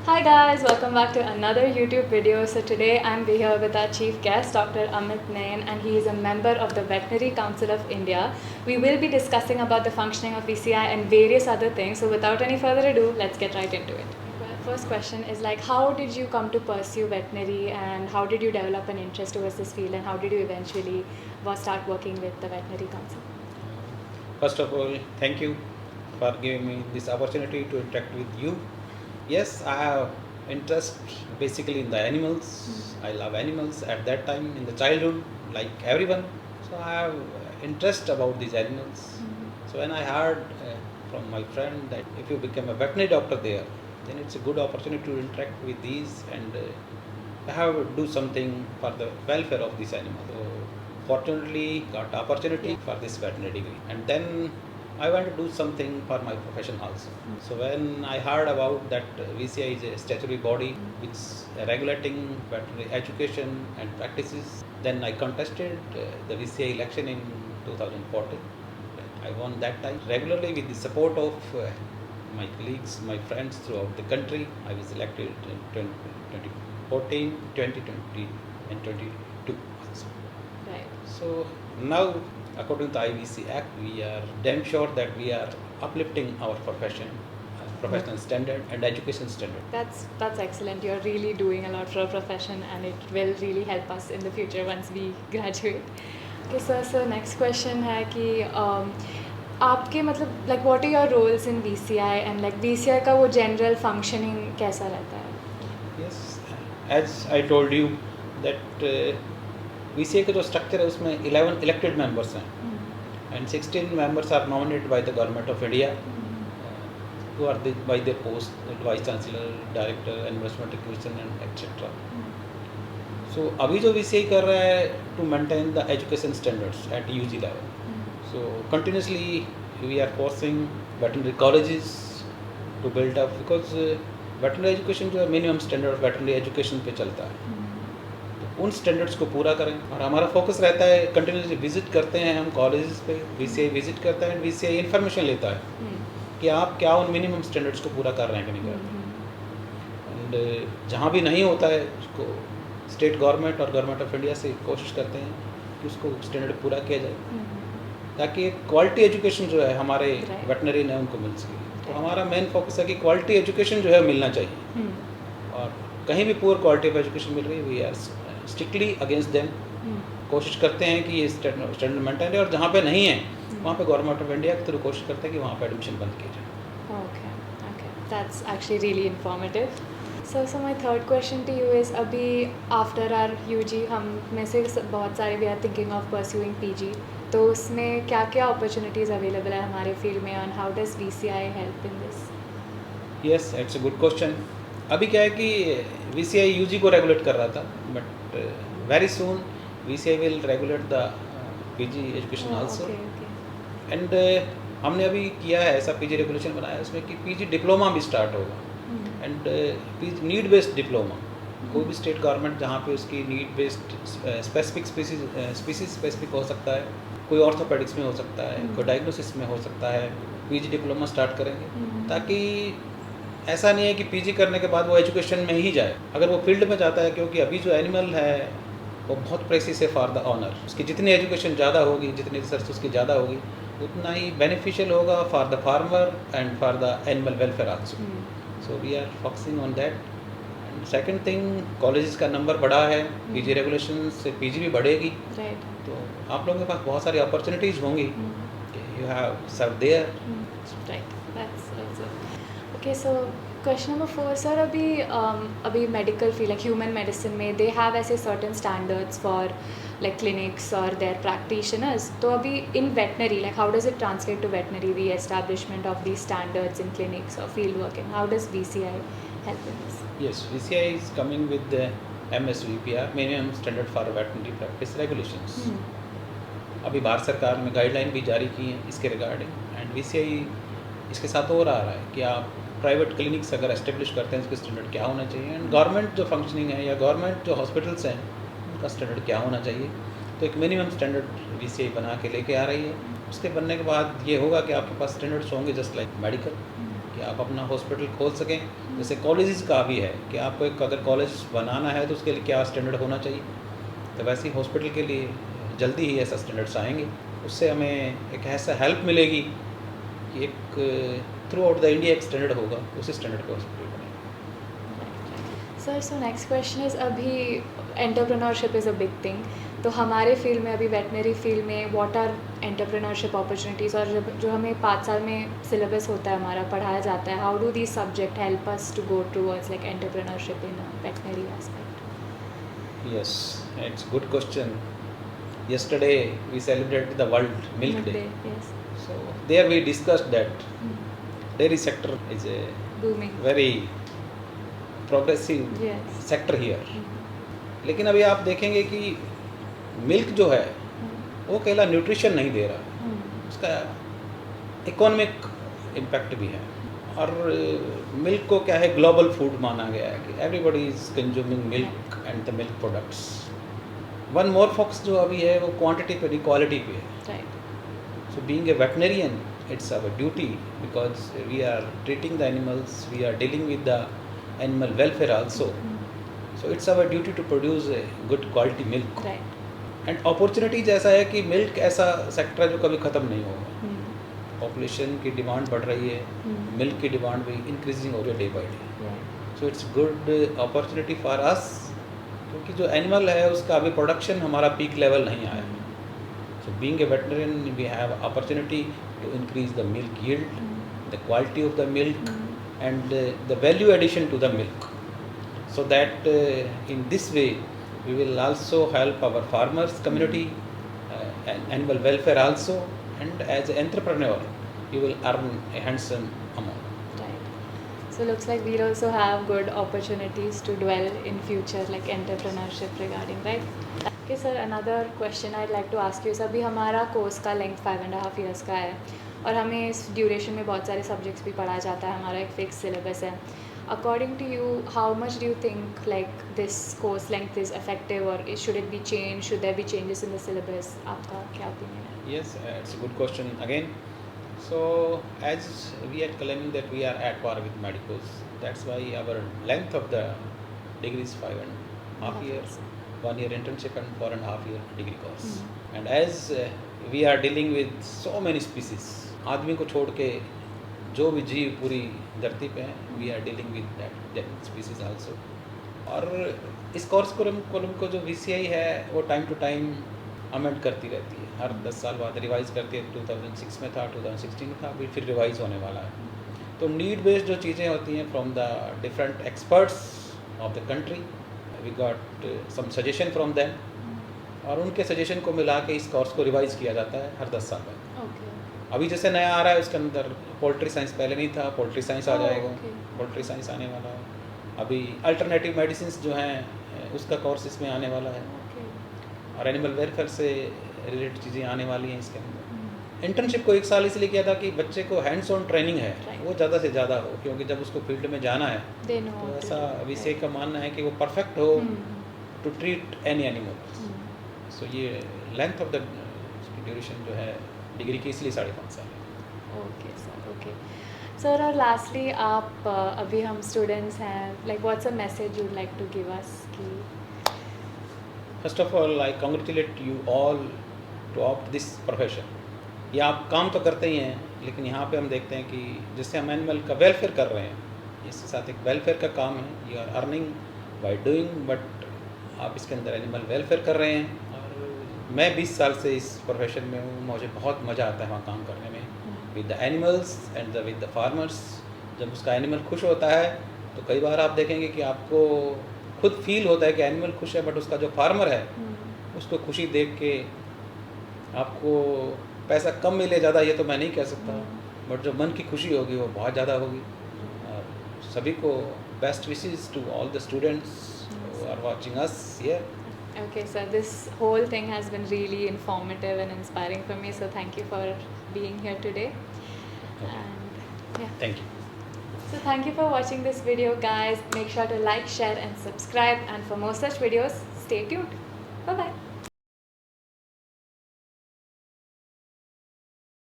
Hi guys, welcome back to another YouTube video. So today I'm here with our chief guest, Dr. Amit Nain, and he is a member of the Veterinary Council of India. We will be discussing about the functioning of VCI and various other things. So without any further ado, let's get right into it. First question is how did you come to pursue veterinary and how did you develop an interest towards this field and how did you eventually start working with the Veterinary Council? First of all, thank you for giving me this opportunity to interact with you. Yes, I have interest basically in the animals. I love animals at that time in the childhood, like everyone. So I have interest about these animals. So when I heard from my friend that if you become a veterinary doctor there, then it's a good opportunity to interact with these and I have to do something for the welfare of these animals. So fortunately got opportunity for this veterinary degree, and then I want to do something for my profession also. So when I heard about that VCI is a statutory body which is regulating veterinary education and practices, then I contested the VCI election in 2014. I won that time regularly with the support of my colleagues, my friends throughout the country. I was elected in 2014, 2020 and 22 also. Right. So now, according to IVC Act, we are damn sure that we are uplifting our profession, professional standard and education standard. That's excellent. You're really doing a lot for our profession and it will really help us in the future once we graduate. Okay, so next question है कि आपके मतलब like what are your roles in VCI and like VCI का वो general functioning कैसा रहता है? Yes, as I told you that VCI का जो structure है उसमें 11 elected members हैं and 16 members are nominated by the government of India who are by their post, vice chancellor, director, investment acquisition and etc. So अभी जो VCI कर रहा है to maintain the education standards at UG level. So continuously we are forcing veterinary colleges to build up because veterinary education जो है minimum standard of veterinary education पे चलता है. तो उन standards को पूरा करें और हमारा focus रहता है continuously visit करते हैं हम colleges पे, VCI visit करता है and VCI information लेता है कि आप क्या उन minimum standards को पूरा कर रहे हैं कि नहीं कर रहे. And जहाँ भी नहीं होता है उसको स्टेट गवर्नमेंट और गवर्नमेंट ऑफ इंडिया से कोशिश करते हैं कि उसको स्टैंडर्ड पूरा किया जाए ताकि क्वालिटी एजुकेशन जो है हमारे वेटनरी ने उनको मिल सके. तो हमारा मेन फोकस है कि क्वालिटी एजुकेशन जो है मिलना चाहिए और कहीं भी पुअर क्वालिटी ऑफ एजुकेशन मिल रही है we are strictly against them. कोशिश करते हैं कि ये स्टैंडर्ड मेंटेन है और जहाँ पे नहीं है वहाँ पे गवर्नमेंट ऑफ इंडिया के थ्रू कोशिश करते हैं कि वहाँ पे एडमिशन बंद किया जाए. Okay, that's actually really informative. So my third question to you is अभी after our UG हम में से बहुत सारे we are thinking of pursuing PG. तो उसमें क्या क्या opportunities available है हमारे field में and how does VCI help in this? Yes, it's a good question. अभी क्या है कि VCI UG को रेगुलेट कर रहा था but very soon VCI will regulate the PG education also. And हमने अभी किया है ऐसा PG रेगुलेशन बनाया है उसमें कि PG डिप्लोमा भी स्टार्ट होगा एंड नीड बेस्ड डिप्लोमा. कोई भी स्टेट गवर्नमेंट जहाँ पे उसकी need based specific species specific हो सकता है, कोई ऑर्थोपेडिक्स में हो सकता है, कोई डायग्नोसिस में हो सकता है, PG डिप्लोमा स्टार्ट करेंगे ताकि ऐसा नहीं है कि PG करने के बाद वो एजुकेशन में ही जाए. अगर वो फील्ड में जाता है क्योंकि अभी जो एनिमल है वो बहुत प्रेसिस है फॉर द ऑनर. उसकी जितनी एजुकेशन ज़्यादा होगी, जितनी रिसर्च उसकी ज़्यादा होगी उतना ही बेनिफिशियल होगा for the farmer and for the animal welfare also. So we are focusing on that. And second thing, colleges का नंबर बढ़ा है, PG रेगुलेशन से PG भी बढ़ेगी. Right. तो आप लोगों के पास बहुत सारी अपॉर्चुनिटीज़ होंगी. You have served there. Right. That's it. Okay, so question number 4, sir. अभी medical field like human medicine में they have ऐसे certain standards for like clinics or their practitioners. तो अभी in veterinary like how does it translate to veterinary the establishment of these standards in clinics or field work and how does VCI help in this? Yes, VCI is coming with the MSVPR, Minimum Standard for Veterinary Practice Regulations. अभी भारत सरकार ने guideline भी जारी की है इसके regarding and VCI इसके साथ और आ रहा है कि आप प्राइवेट क्लिनिक्स अगर एस्टेब्लिश करते हैं उसके स्टैंडर्ड क्या होना चाहिए एंड गवर्नमेंट जो फंक्शनिंग है या गवर्नमेंट जो हॉस्पिटल्स हैं उनका स्टैंडर्ड क्या होना चाहिए. तो एक मिनिमम स्टैंडर्ड VCI बना के लेके आ रही है. उसके बनने के बाद ये होगा कि आपके पास स्टैंडर्ड्स होंगे जस्ट लाइक मेडिकल कि आप अपना हॉस्पिटल खोल सकें। जैसे कॉलेजेस का भी है कि आपको एक अगर कॉलेज बनाना है तो उसके लिए क्या स्टैंडर्ड होना चाहिए, तो वैसे ही हॉस्पिटल के लिए जल्दी ही ऐसा स्टैंडर्ड्स आएंगे। उससे हमें एक ऐसा हेल्प मिलेगी कि एक थ्रू आउट द इंडिया एक स्टैंडर्ड होगा, उसी स्टैंडर्ड पे हॉस्पिटल बनेगा। Sir, so next question is, अभी entrepreneurship is a big thing, तो हमारे फील्ड में अभी वेटनरी फील्ड में व्हाट आर एंटरप्रेन्योरशिप अपॉर्चुनिटीज़, और जो हमें 5 साल में सिलेबस होता है हमारा, पढ़ाया जाता है, how do these subject help us to go towards like entrepreneurship in veterinary aspect? Yes, it's a good question. Yesterday we celebrated the World Milk Day. Yes. So there we discussed that dairy sector is a Booming. very progressive Yes. sector here. लेकिन अभी आप देखेंगे कि milk जो है वो अकेला nutrition नहीं दे रहा, उसका इकोनॉमिक इम्पैक्ट भी है। और मिल्क को क्या है, ग्लोबल फूड माना गया है कि everybody is consuming milk and the milk products. One more focus जो अभी है वो क्वांटिटी पे नहीं, क्वालिटी पे है। Right. So being a veterinarian, it's our duty because we are treating the animals, we are dealing with the animal welfare also. So it's our duty to produce a good quality milk. Right. And opportunities ऐसा है कि milk ऐसा sector है जो कभी ख़त्म नहीं होगा। पॉपुलेशन की डिमांड बढ़ रही है, मिल्क की डिमांड भी इंक्रीजिंग हो रही है day by day. So it's good opportunity for us, क्योंकि जो एनिमल है उसका अभी प्रोडक्शन हमारा पीक लेवल नहीं आया। So being a veterinary we have opportunity to increase the milk yield, the quality of the milk and the value addition to the milk, so that in this way we will also help our farmers community and animal welfare also, and as an entrepreneur you will earn a handsome amount. Right. So looks like we'll also have good opportunities to dwell in future like entrepreneurship regarding, right? Okay sir, another question I'd like to ask you is, अभी हमारा course का length 5.5 years का है और हमें इस duration में बहुत सारे सब्जेक्ट्स भी पढ़ाया जाता है, हमारा एक फिक्स सिलेबस है। According to you, how much do you think like this course length is effective, or should it be changed? Should there be changes in the syllabus? आपका क्या opinion है? Yes, it's a good question again. So as we are claiming that we are at par with medicals, that's why our length of the degree is 5.5 years, 1 year internship and 4.5 year degree course. And as we are dealing with so many species, आदमी को छोड़ के जो भी जीव पूरी धरती पे हैं, we are dealing with that species also. और इस कोर्स करिकुलम को जो VCI है वो टाइम टू टाइम अमेंड करती रहती है, हर 10 साल बाद रिवाइज करती है। 2006 में था, 2016 में था, अभी फिर रिवाइज होने वाला है। तो नीड बेस्ड जो चीज़ें होती हैं from the different experts of the country, we got some suggestion from them, और उनके सजेशन को मिला के इस कोर्स को रिवाइज किया जाता है हर 10 साल बाद। अभी जैसे नया आ रहा है उसके अंदर पोल्ट्री साइंस पहले नहीं था, पोल्ट्री साइंस आ जाएगा, पोल्ट्री साइंस आने वाला है। अभी अल्टरनेटिव मेडिसिन जो हैं उसका कोर्स इसमें आने वाला है, और एनिमल वेलफेयर से रिलेटेड चीज़ें आने वाली हैं इसके अंदर। इंटर्नशिप को 1 साल इसलिए किया था कि बच्चे को हैंड्स ऑन ट्रेनिंग है वो ज़्यादा से ज़्यादा हो, क्योंकि जब उसको फील्ड में जाना है तो ऐसा VCI का मानना है कि वो परफेक्ट हो टू ट्रीट एनी एनिमल। सो ये लेंथ ऑफ द ड्यूरेशन जो है डिग्री की इसलिए 5.5 साल है। Okay sir, okay sir. और लास्टली आप अभी हम स्टूडेंट्स हैं, like what's a message you'd like to give us? कि first of all I congratulate you all to opt this profession. ये आप काम तो करते ही हैं, लेकिन यहाँ पे हम देखते हैं कि जिससे हम एनिमल का वेलफेयर कर रहे हैं, इसके साथ एक वेलफेयर का काम है। You are earning by doing, but आप इसके अंदर एनिमल वेलफेयर कर रहे हैं। मैं 20 साल से इस प्रोफेशन में हूँ, मुझे बहुत मज़ा आता है वहाँ काम करने में, with the animals and with the farmers. जब उसका एनिमल खुश होता है तो कई बार आप देखेंगे कि आपको खुद फील होता है कि एनिमल खुश है, बट उसका जो फार्मर है उसको खुशी देख के आपको पैसा कम मिले ज़्यादा ये तो मैं नहीं कह सकता, बट जो मन की खुशी होगी वो बहुत ज़्यादा होगी। और सभी को best wishes to all the students who are watching us here. Okay, so this whole thing has been really informative and inspiring for me. So thank you for being here today. Okay. And yeah. Thank you. So thank you for watching this video, guys. Make sure to like, share, and subscribe. And for more such videos, stay tuned. Bye bye.